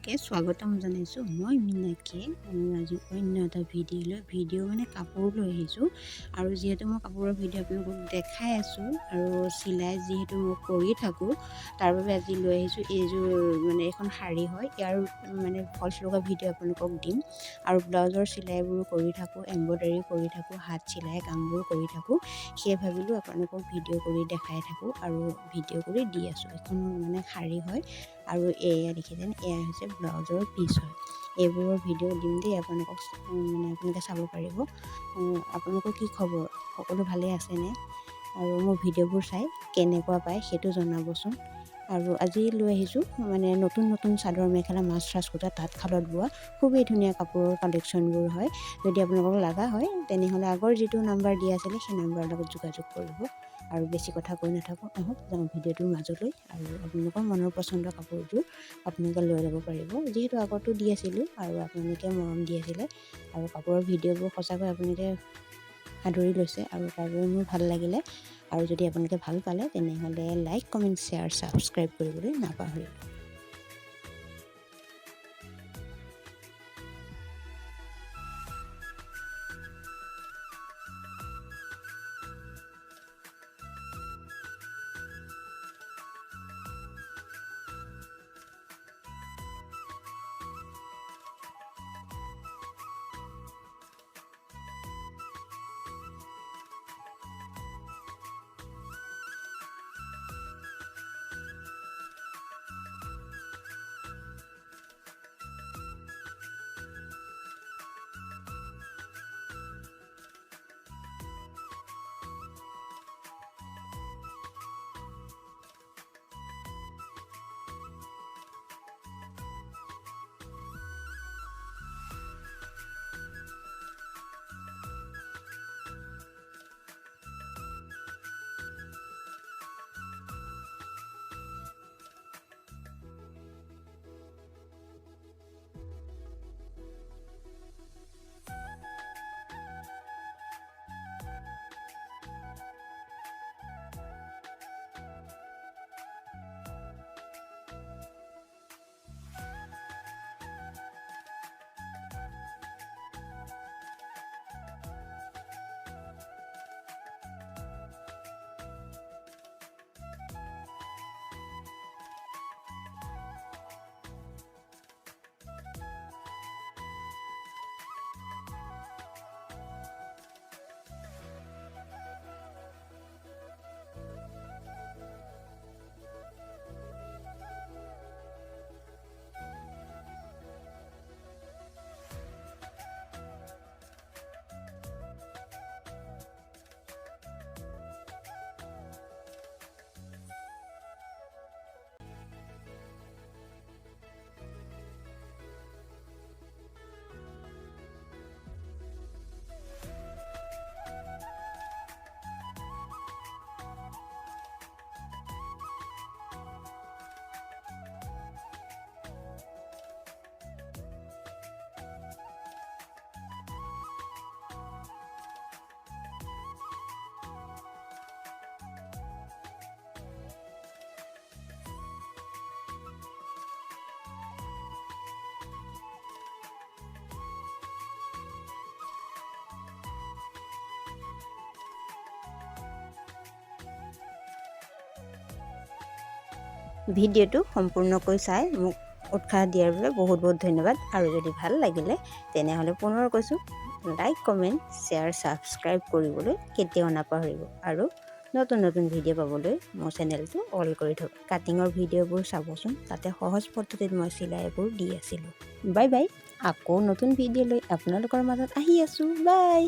সকলোকে স্বাগতম জনাইছো। মই মিনাক্ষী আজি অন্য এটা ভিডিঅ মানে কাপোৰ লৈ আহিছোঁ আৰু যিহেতু মই কাপোৰৰ ভিডিঅ' আপোনালোকক দেখাই আছোঁ আৰু চিলাই যিহেতু মই কৰি থাকোঁ তাৰ বাবে আজি লৈ আহিছোঁ। এইযোৰ মানে এখন শাৰী হয়, ইয়াৰ মানে ফলচ লগা ভিডিঅ' আপোনালোকক দিম আৰু ব্লাউজৰ চিলাইবোৰো কৰি থাকোঁ, এম্ব্ৰইডাৰী কৰি থাকোঁ, হাত চিলাই কামবোৰ কৰি থাকোঁ। সেয়ে ভাবিলোঁ আপোনালোকক ভিডিঅ' কৰি দেখাই থাকোঁ আৰু ভিডিঅ' কৰি দি আছোঁ। এখন মানে শাৰী হয় আৰু এয়া দেখিছেন, এয়া হৈছে ব্লাউজৰ পিচ হয়। এইবোৰৰ ভিডিঅ' দিম দেই, আপোনালোকে চাব পাৰিব। আপোনালোকৰ কি খবৰ, সকলো ভালে আছেনে? আৰু মোৰ ভিডিঅ'বোৰ চাই কেনেকুৱা পায় সেইটো জনাবচোন। আৰু আজি লৈ আহিছোঁ মানে নতুন চাদৰ মেখেলা মাছৰাজ কূটা তাঁতশালত বোৱা খুবেই ধুনীয়া কাপোৰৰ কালেকশ্যনবোৰ হয়। যদি আপোনালোকক লগা হয় তেনেহ'লে আগৰ যিটো নাম্বাৰ দিয়া আছিলে সেই নাম্বাৰৰ লগত যোগাযোগ কৰিব। আৰু বেছি কথা কৈ নাথাকোঁ, আহক যাওঁ ভিডিঅ'টোৰ মাজলৈ আৰু আপোনালোকৰ মনৰ পচন্দৰ কাপোৰযোৰ আপোনালোকে লৈ ল'ব পাৰিব। যিহেতু আগতো দি আছিলোঁ আৰু আপোনালোকে মৰম দি আছিলে আৰু কাপোৰৰ ভিডিঅ'বোৰ সঁচাকৈ আপোনালোকে আদৰি লৈছে আৰু তাৰ বাবে মোৰ ভাল লাগিলে। আৰু যদি আপোনালোকে ভাল পালে তেনেহ'লে লাইক, কমেণ্ট, শ্বেয়াৰ, ছাবস্ক্ৰাইব কৰিবলৈ নাপাহৰিব। ভিডিঅ'টো সম্পূৰ্ণকৈ চাই মোক উৎসাহ দিয়াৰ বাবে বহুত ধন্যবাদ। আৰু যদি ভাল লাগিলে তেনেহ'লে পুনৰ কৈছোঁ, লাইক, কমেণ্ট, শ্বেয়াৰ, ছাবস্ক্ৰাইব কৰিবলৈ কেতিয়াও নাপাহৰিব। আৰু নতুন ভিডিঅ' পাবলৈ মোৰ চেনেলটো অল কৰি থ'ব। কাটিঙৰ ভিডিঅ'বোৰ চাবচোন, তাতে সহজ পদ্ধতিত মই চিলাইবোৰ দি আছিলোঁ। বাই বাই, আকৌ নতুন ভিডিঅ' লৈ আপোনালোকৰ মাজত আহি আছোঁ। বাই।